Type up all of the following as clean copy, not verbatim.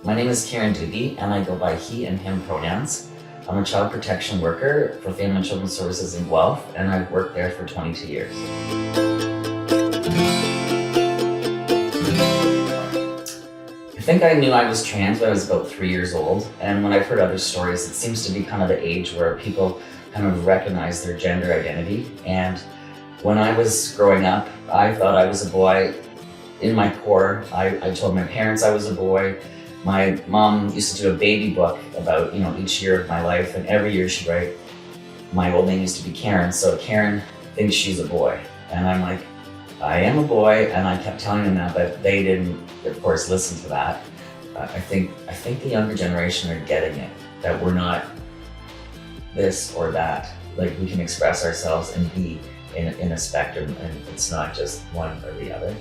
My name is Kieran and I go by he and him pronouns. I'm a child protection worker for Family and Children's Services in Guelph, and I've worked there for 22 years. I think I knew I was trans when I was about 3 years old, and when I've heard other stories, it seems to be kind of the age where people kind of recognize their gender identity. And when I was growing up, I thought I was a boy. In my core, I told my parents I was a boy. My mom used to do a baby book about, each year of my life, and every year she'd write, my old name used to be Karen, so Karen thinks she's a boy. And I'm like, I am a boy, and I kept telling them that, but they didn't, of course, listen to that. I think the younger generation are getting it, that we're not this or that. Like, we can express ourselves and be in a spectrum, and it's not just one or the other.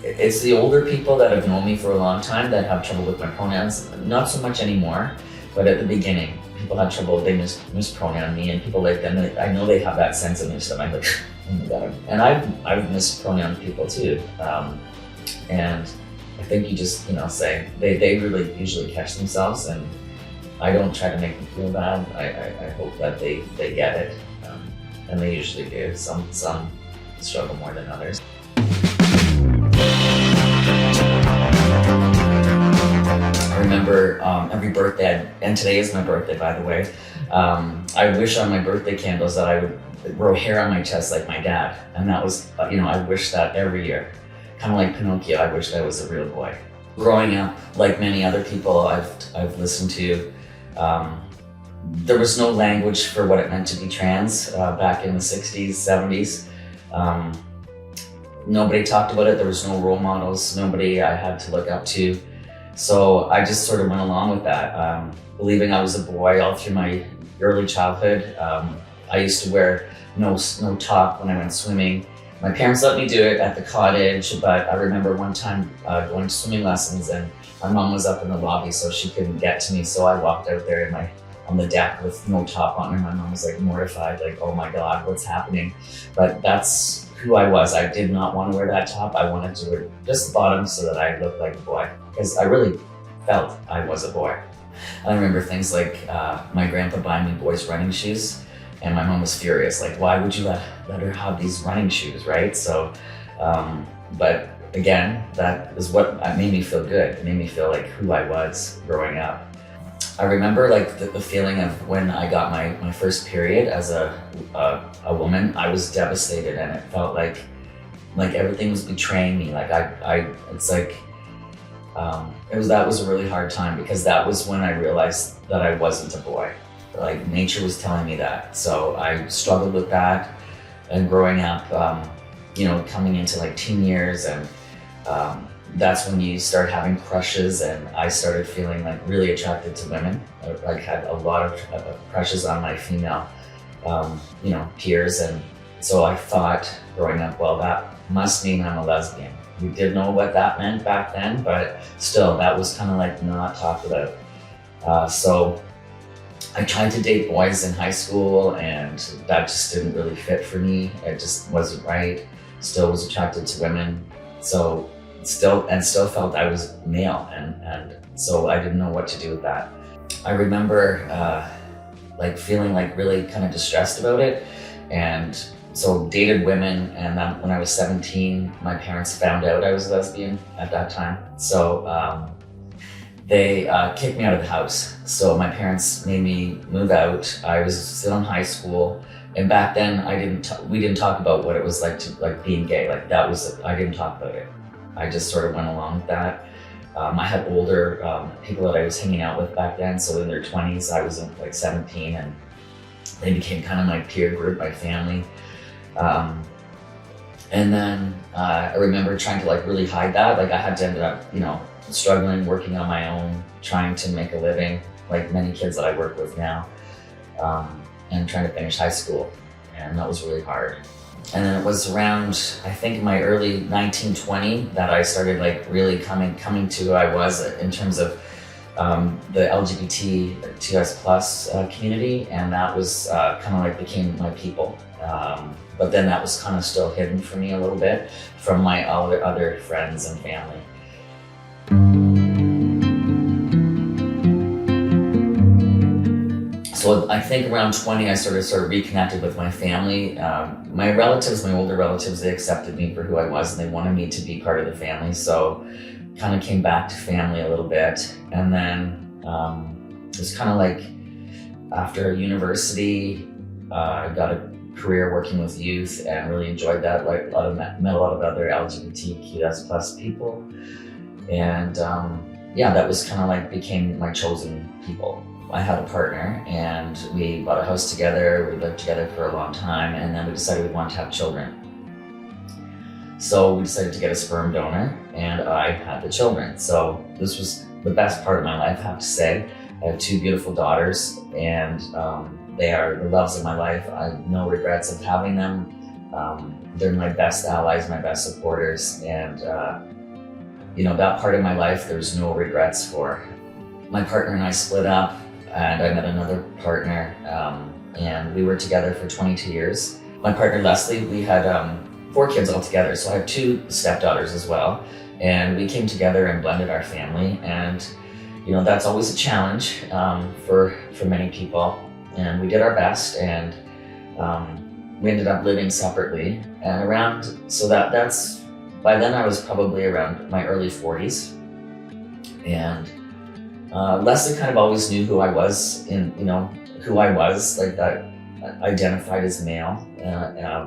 It's the older people that have known me for a long time that have trouble with my pronouns. Not so much anymore, but at the beginning, people had trouble, they mispronoun me, and people like them, I know they have that sense in their stomach, like, oh my God. And I've mispronounced people too. And I think you just, say, they really usually catch themselves, and I don't try to make them feel bad. I hope that they get it, and they usually do. Some struggle more than others. I remember every birthday, and today is my birthday, by the way, I wish on my birthday candles that I would grow hair on my chest like my dad. And that was, I wish that every year. Kind of like Pinocchio, I wished I was a real boy. Growing up, like many other people I've listened to, there was no language for what it meant to be trans back in the 60s, 70s. Nobody talked about it. There was no role models, nobody I had to look up to. So I just sort of went along with that, believing I was a boy all through my early childhood. I used to wear no top when I went swimming. My parents let me do it at the cottage, but I remember one time going to swimming lessons, and my mom was up in the lobby, so she couldn't get to me. So I walked out there on the deck with no top on, and my mom was like mortified, like, oh my God, what's happening? But that's who I was. I did not want to wear that top. I wanted to wear just the bottom so that I looked like a boy, because I really felt I was a boy. I remember things like my grandpa buying me boys' running shoes, and my mom was furious, like, why would you let her have these running shoes, right? So, but again, that is what made me feel good. It made me feel like who I was growing up. I remember like the feeling of when I got my first period as a woman. I was devastated, and it felt like everything was betraying me. Like it's like that was a really hard time, because that was when I realized that I wasn't a boy. Like, nature was telling me that. So I struggled with that, and growing up, coming into like teen years, and that's when you start having crushes, and I started feeling like really attracted to women. I had a lot of crushes on my female, peers, and so I thought growing up, well, that must mean I'm a lesbian. We didn't know what that meant back then, but still, that was kind of like not talked about. So I tried to date boys in high school, and that just didn't really fit for me. It just wasn't right. Still was attracted to women. So still felt I was male, and so I didn't know what to do with that. I remember feeling like really kind of distressed about it, and so dated women, and then when I was 17, my parents found out I was lesbian at that time. So they kicked me out of the house. So my parents made me move out. I was still in high school, and back then we didn't talk about what it was like to being gay. Like, I didn't talk about it. I just sort of went along with that. I had older people that I was hanging out with back then, so in their 20s. I was in like 17, and they became kind of my peer group, my family. And then I remember trying to really hide that. Like, I had to end up, struggling, working on my own, trying to make a living, like many kids that I work with now, and trying to finish high school. And that was really hard. And then it was around, I think, my early 1920 that I started really coming to who I was in terms of the LGBTQS+ community, and that was kind of became my people. But then that was kind of still hidden from me a little bit from my other friends and family. So I think around 20, I sort of reconnected with my family. My relatives, my older relatives, they accepted me for who I was, and they wanted me to be part of the family. So kind of came back to family a little bit. And then it was kind of like after university, I got a career working with youth and really enjoyed that. Like met a lot of other LGBTQS plus people. And that was kind of like became my chosen people. I had a partner and we bought a house together. We lived together for a long time, and then we decided we wanted to have children. So we decided to get a sperm donor, and I had the children. So this was the best part of my life, I have to say. I have 2 beautiful daughters, and they are the loves of my life. I have no regrets of having them. They're my best allies, my best supporters, and that part of my life, there's no regrets for. My partner and I split up, and I met another partner, and we were together for 22 years. My partner Leslie, we had 4 kids altogether, so I have 2 stepdaughters as well, and we came together and blended our family, and that's always a challenge for many people, and we did our best, and we ended up living separately, and that's by then I was probably around my early 40s, and Leslie kind of always knew who I was, like that, identified as male,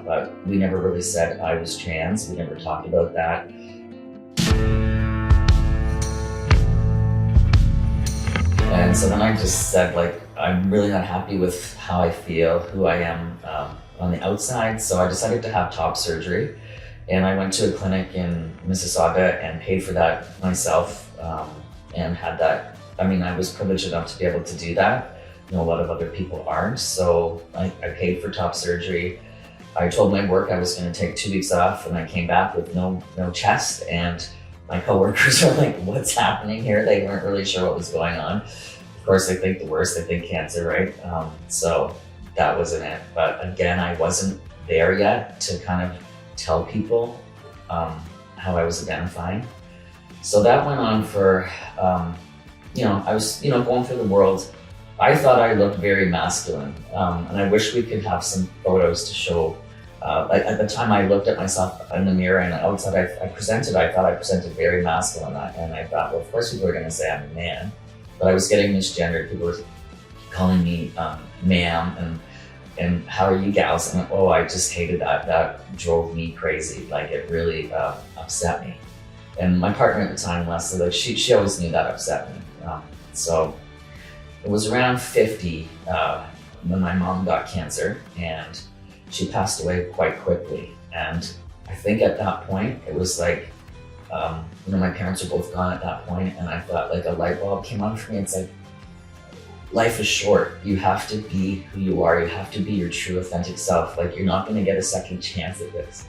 but we never really said I was trans. We never talked about that. And so then I just said, like, I'm really not happy with how I feel, who I am on the outside. So I decided to have top surgery. And I went to a clinic in Mississauga and paid for that myself, and had that. I was privileged enough to be able to do that. A lot of other people aren't. So I paid for top surgery. I told my work I was going to take 2 weeks off, and I came back with no chest. And my coworkers were like, "What's happening here?" They weren't really sure what was going on. Of course, they think the worst. They think cancer, right? So that wasn't it. But again, I wasn't there yet to kind of tell people how I was identifying. So that went on for, I was, going through the world. I thought I looked very masculine, and I wish we could have some photos to show. At the time, I looked at myself in the mirror, and outside I thought I presented very masculine, and I thought, well, of course people are going to say I'm a man, but I was getting misgendered. People were calling me ma'am, and how are you gals? And I just hated that. That drove me crazy. Like, it really upset me. And my partner at the time, Leslie, like she always knew that upset me. So it was around 50 when my mom got cancer, and she passed away quite quickly. And I think at that point, it was like, my parents were both gone at that point, and I thought like a light bulb came on for me. It's like, life is short. You have to be who you are. You have to be your true, authentic self. Like, you're not going to get a second chance at this.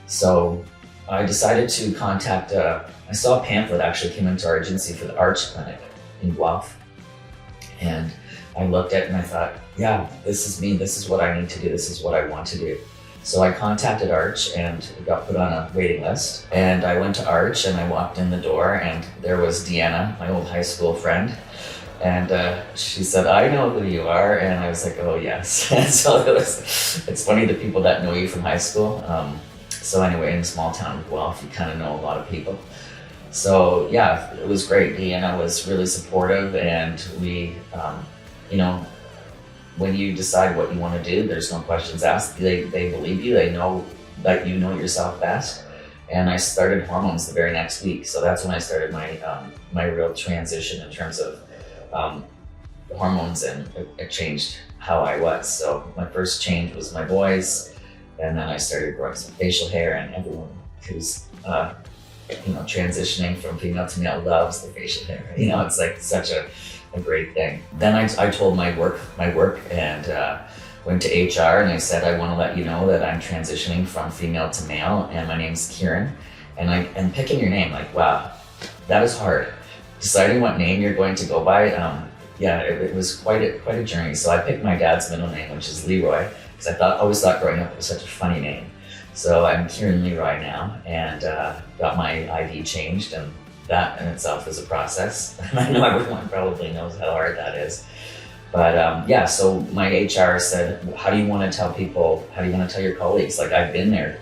So I decided to contact, I saw a pamphlet actually came into our agency for the Arch Clinic in Guelph. And I looked at it and I thought, yeah, this is me. This is what I need to do. This is what I want to do. So I contacted Arch and got put on a waiting list. And I went to Arch and I walked in the door, and there was Deanna, my old high school friend. And she said, "I know who you are." And I was like, "Oh, yes." And so it's funny, the people that know you from high school. So anyway, in a small town of Guelph, you kind of know a lot of people. So yeah, it was great. Deanna was really supportive, and we, when you decide what you want to do, there's no questions asked. They believe you. They know that you know yourself best. And I started hormones the very next week. So that's when I started my real transition in terms of hormones, and it changed how I was. So my first change was my voice, and then I started growing some facial hair, and everyone who's transitioning from female to male loves the facial hair. It's like such a great thing. Then I told my work and went to HR, and I said, "I want to let you know that I'm transitioning from female to male, and my name's Kieran." And picking your name, like, wow, that is hard. Deciding what name you're going to go by, it was quite a journey. So I picked my dad's middle name, which is Leroy, because I always thought growing up it was such a funny name. So I'm Kieran Leroy now, and got my ID changed, and that in itself is a process. And I know everyone probably knows how hard that is. But yeah, so my HR said, how do you want to tell people, how do you want to tell your colleagues? Like I've been there,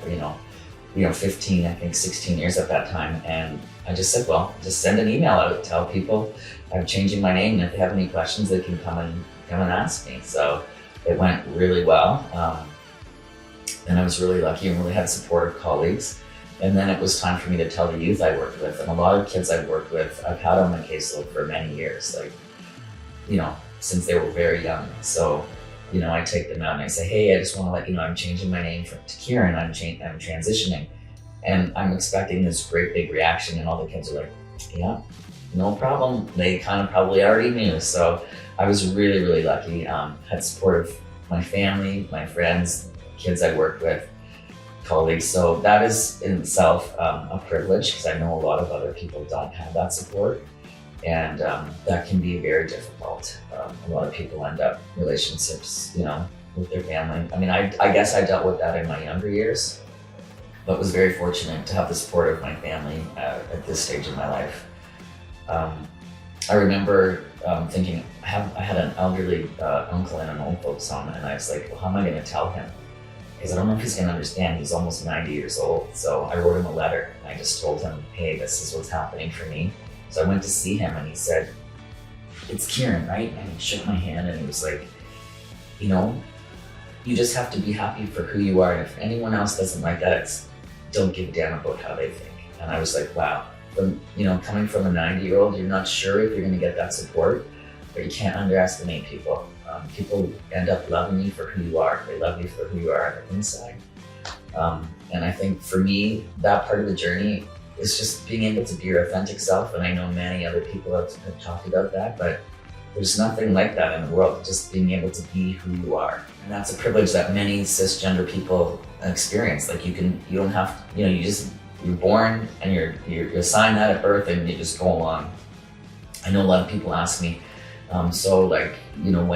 15, I think 16 years at that time. And I just said, well, just send an email out, tell people I'm changing my name. And if they have any questions, they can come and ask me. So it went really well. And I was really lucky and really had supportive colleagues. And then it was time for me to tell the youth I worked with. And a lot of kids I've worked with, I've had on my caseload for many years, since they were very young. So, I take them out and I say, hey, I just want to let you know I'm changing my name to Kieran. I'm transitioning. And I'm expecting this great big reaction. And all the kids are like, yeah, no problem. They kind of probably already knew. So I was really, really lucky. Had support of my family, my friends, kids I worked with, colleagues. So that is in itself a privilege, because I know a lot of other people don't have that support. And that can be very difficult. A lot of people end up relationships, with their family. I mean, I guess I dealt with that in my younger years, but was very fortunate to have the support of my family at this stage in my life. I remember thinking, I had an elderly uncle in an old folks home, and I was like, well, how am I going to tell him? Because I don't know if he's going to understand. He's almost 90 years old. So I wrote him a letter, and I just told him, hey, this is what's happening for me. So I went to see him, and he said, it's Kieran, right? And he shook my hand, and he was like, you just have to be happy for who you are. And if anyone else doesn't like that, don't give a damn about how they think. And I was like, wow. Coming from a 90-year-old, you're not sure if you're going to get that support, but you can't underestimate people. People end up loving you for who you are. They love you for who you are on the inside. And I think for me, that part of the journey is just being able to be your authentic self. And I know many other people have talked about that, but there's nothing like that in the world, just being able to be who you are. And that's a privilege that many cisgender people experience. Like you're born and you're assigned that at birth, and you just go along. I know a lot of people ask me, when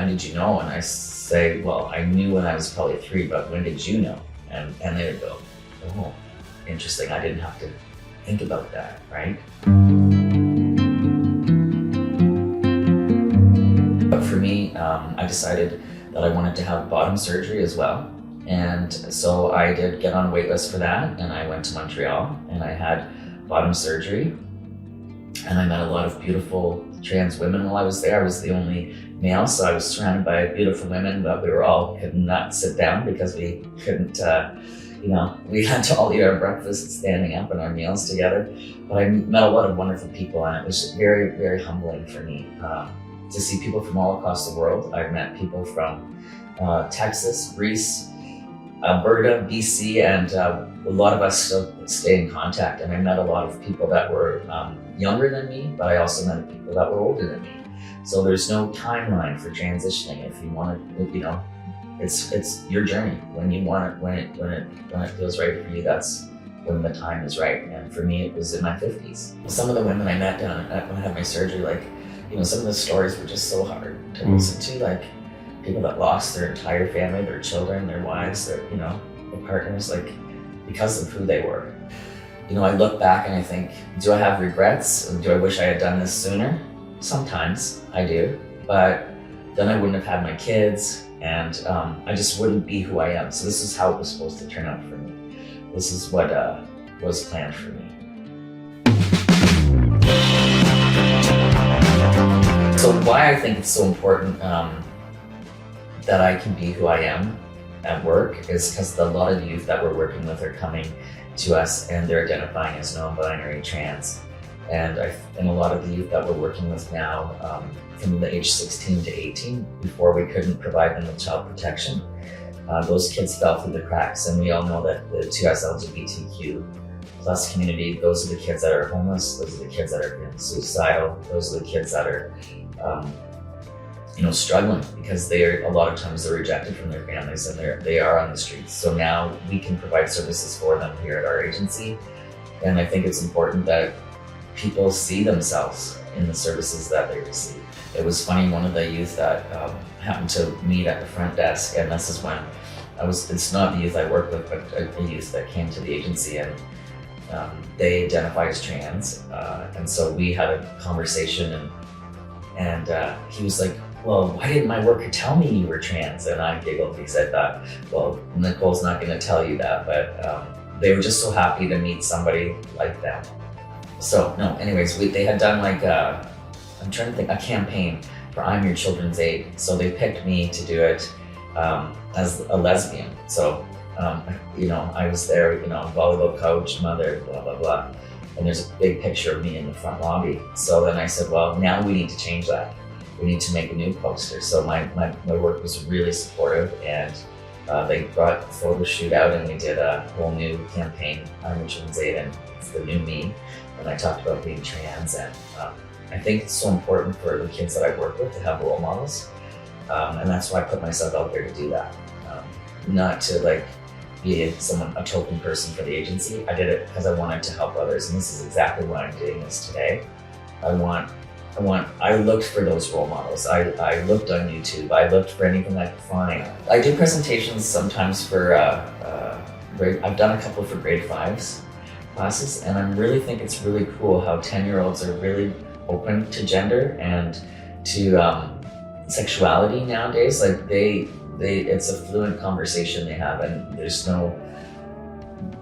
did you know? And I say, well, I knew when I was probably 3, but when did you know? And they would go, oh, interesting. I didn't have to think about that, right? But for me, I decided that I wanted to have bottom surgery as well. And so I did get on a wait list for that, and I went to Montreal and I had bottom surgery. And I met a lot of beautiful trans women while I was there. I was the only male, so I was surrounded by beautiful women, but we could not sit down because we couldn't, we had to all eat our breakfast standing up and our meals together. But I met a lot of wonderful people, and it was very, very humbling for me to see people from all across the world. I've met people from Texas, Greece, Alberta, BC, and a lot of us still stay in contact. And I met a lot of people that were younger than me, but I also met people that were older than me. So there's no timeline for transitioning. If you want to, it's your journey. When you want it, when it feels right for you, that's when the time is right. And for me, it was in my 50s. Some of the women I met when I had my surgery, some of the stories were just so hard to listen to, like people that lost their entire family, their children, their wives, their partners, because of who they were. I look back and I think, do I have regrets? Do I wish I had done this sooner? Sometimes I do, but then I wouldn't have had my kids, and I just wouldn't be who I am. So this is how it was supposed to turn out for me. This is what was planned for me. So why I think it's so important that I can be who I am at work is because a lot of youth that we're working with are coming to us and they're identifying as non-binary trans. And a lot of the youth that we're working with now, from the age 16 to 18, before we couldn't provide them with child protection, those kids fell through the cracks. And we all know that the 2S LGBTQ plus community, those are the kids that are homeless, those are the kids that are suicidal, those are the kids that are struggling because a lot of times they're rejected from their families and they are on the streets. So now we can provide services for them here at our agency. And I think it's important that people see themselves in the services that they receive. It was funny, one of the youth that happened to meet at the front desk, and this is when it's not the youth I work with, but a youth that came to the agency, and they identify as trans. And so we had a conversation, and he was like, well, why didn't my worker tell me you were trans? And I giggled because I thought, well, Nicole's not going to tell you that, but they were just so happy to meet somebody like them. So no, anyways, they had done like I'm trying to think, a campaign for I'm Your Children's Aid. So they picked me to do it as a lesbian. So, I was there, volleyball coach, mother, blah, blah, blah. And there's a big picture of me in the front lobby. So then I said, well, now we need to change that. We need to make a new poster. So my work was really supportive, and they brought a photo shoot out and we did a whole new campaign, I'm Your Children's Aid, and it's the new me. And I talked about being trans, and I think it's so important for the kids that I work with to have role models. And that's why I put myself out there to do that. Not to be a token person for the agency. I did it because I wanted to help others, and this is exactly why I'm doing this today. I looked for those role models. I looked on YouTube. I looked for anything I could find. I do presentations sometimes for I've done a couple for grade 5s classes, and I really think it's really cool how 10-year-olds are really open to gender and to sexuality nowadays. It's a fluent conversation they have, and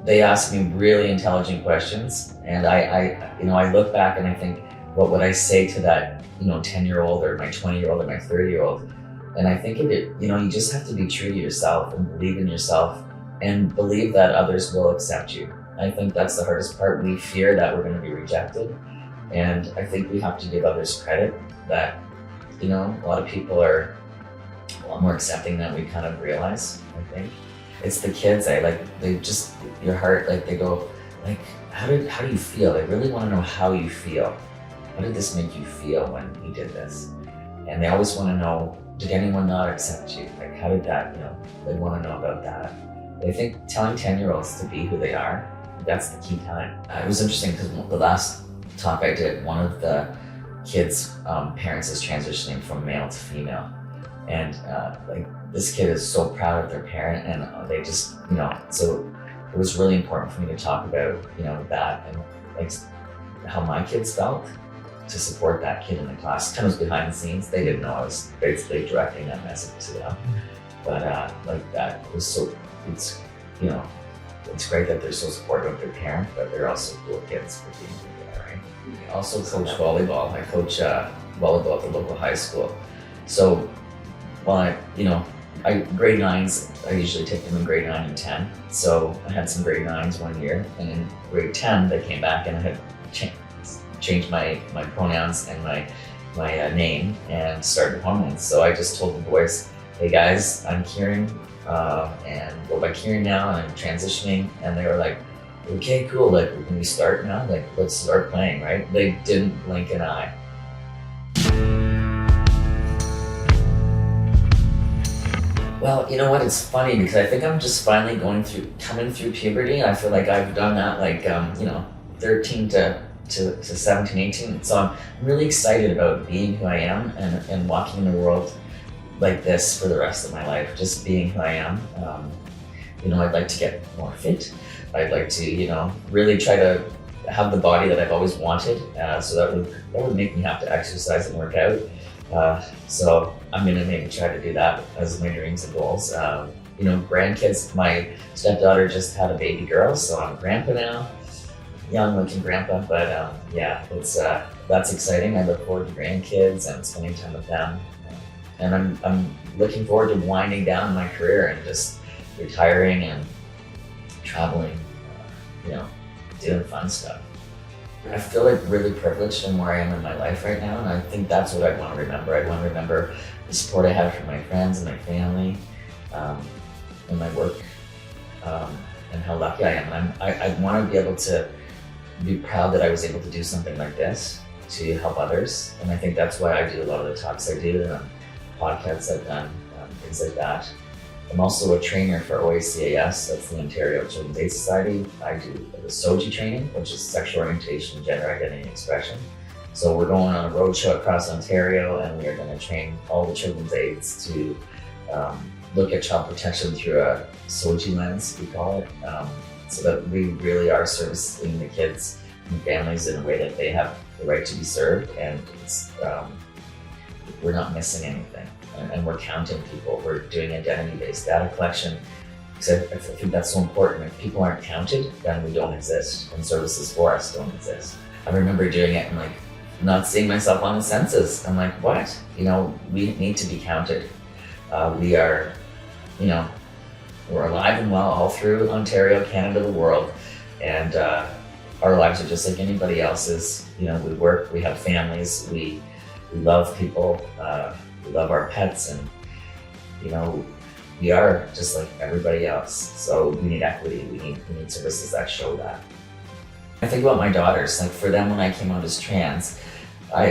they ask me really intelligent questions, and I look back and I think, what would I say to that 10-year-old or my 20-year-old or my 30-year-old? And I think you just have to be true to yourself and believe in yourself and believe that others will accept you. I think that's the hardest part. We fear that we're going to be rejected, and I think we have to give others credit that a lot of people are a lot more accepting than we kind of realize. I think it's the kids. They just, your heart, they go how do you feel? They really want to know how you feel. How did this make you feel when you did this? And they always want to know, did anyone not accept you? How did that, they want to know about that. I think telling 10-year-olds to be who they are, that's the key time. It was interesting because the last talk I did, one of the kids' parents is transitioning from male to female. And this kid is so proud of their parent, and they just, so it was really important for me to talk about, that and how my kids felt, to support that kid in the class. Kind of behind the scenes. They didn't know I was basically directing that message to them. But that was so, it's great that they're so supportive of their parent, but they're also cool kids for being who they are, right? I also coach volleyball. I coach volleyball at the local high school. So grade 9s, I usually take them in grade 9 and 10. So I had some grade 9s one year, and in grade 10 they came back and I had changed my pronouns and my name and started hormones. So I just told the boys, hey guys, I'm Kieran, and go by Kieran now, and I'm transitioning. And they were like, okay, cool, can we start now? Let's start playing, right? They didn't blink an eye. Well, you know what? It's funny because I think I'm just finally coming through puberty. I feel like I've done that 13 to 17, 18. So I'm really excited about being who I am and walking in the world like this for the rest of my life, just being who I am. I'd like to get more fit. I'd like to, really try to have the body that I've always wanted. So that would make me have to exercise and work out. So I'm gonna maybe try to do that as my dreams and goals. Grandkids, my stepdaughter just had a baby girl, so I'm a grandpa now, young looking grandpa, but that's exciting. I look forward to grandkids and spending time with them. And I'm looking forward to winding down my career and just retiring and traveling, doing fun stuff. I feel really privileged in where I am in my life right now, and I think that's what I want to remember. I want to remember the support I had from my friends and my family, and my work, and how lucky I am. And I want to be able to be proud that I was able to do something like this to help others, and I think that's why I do a lot of the talks I do and podcasts I've done, things like that. I'm also a trainer for OACAS, that's the Ontario Children's Aid Society. I do the SOGI training, which is sexual orientation, gender identity, and expression. So we're going on a road show across Ontario, and we are going to train all the children's aides to look at child protection through a SOGI lens, we call it, so that we really are servicing the kids and families in a way that they have the right to be served. And it's we're not missing anything, and we're counting people. We're doing identity-based data collection. Because I think that's so important. If people aren't counted, then we don't exist, and services for us don't exist. I remember doing it and like not seeing myself on the census. I'm like, what? You know, we need to be counted. We are, you know, we're alive and well all through Ontario, Canada, the world, and our lives are just like anybody else's. You know, we work, we have families, we love people, we love our pets, and you know, we are just like everybody else. So we need equity. We need services that show that. I think about my daughters. Like for them, when I came out as trans, I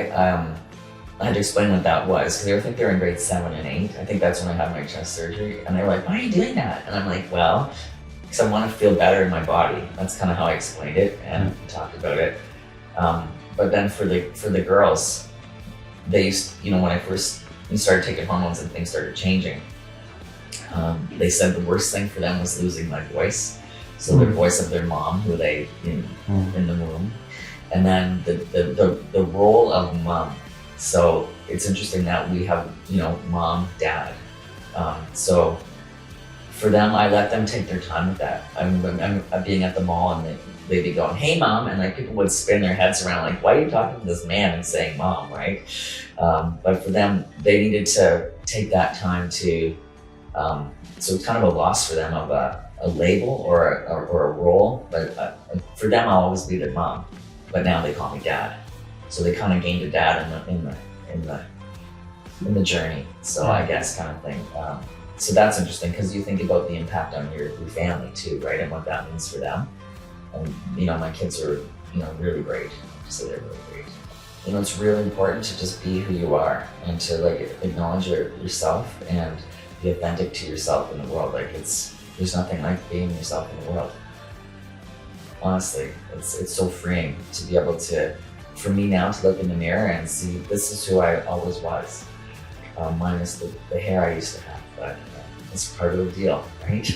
had to explain what that was because I think they're in grade 7 and 8. I think that's when I had my chest surgery, and they were like, "Why are you doing that?" And I'm like, "Well, because I want to feel better in my body." That's kind of how I explained it and talked about it. But then for the girls, they used, you know, when I first started taking hormones and things started changing. They said the worst thing for them was losing my voice. So the voice of their mom, who they in the womb, and then the role of mom. So it's interesting that we have, you know, mom, dad. So for them, I let them take their time with that. I'm being at the mall and they'd be going, "Hey mom," and like people would spin their heads around like, "Why are you talking to this man and saying mom?" Right? But for them, they needed to take that time to. So it's kind of a loss for them of a label or a role, but for them I'll always be their mom. But now they call me dad, so they kind of gained a dad in the journey. So I guess kind of thing. So that's interesting because you think about the impact on your family too, right, and what that means for them. And you know, my kids are, you know, really great. So they're really great. You know, it's really important to just be who you are and to like acknowledge yourself and be authentic to yourself in the world. Like there's nothing like being yourself in the world. Honestly, it's so freeing to be able to, for me now, to look in the mirror and see this is who I always was, minus the hair I used to have, but it's part of the deal, right?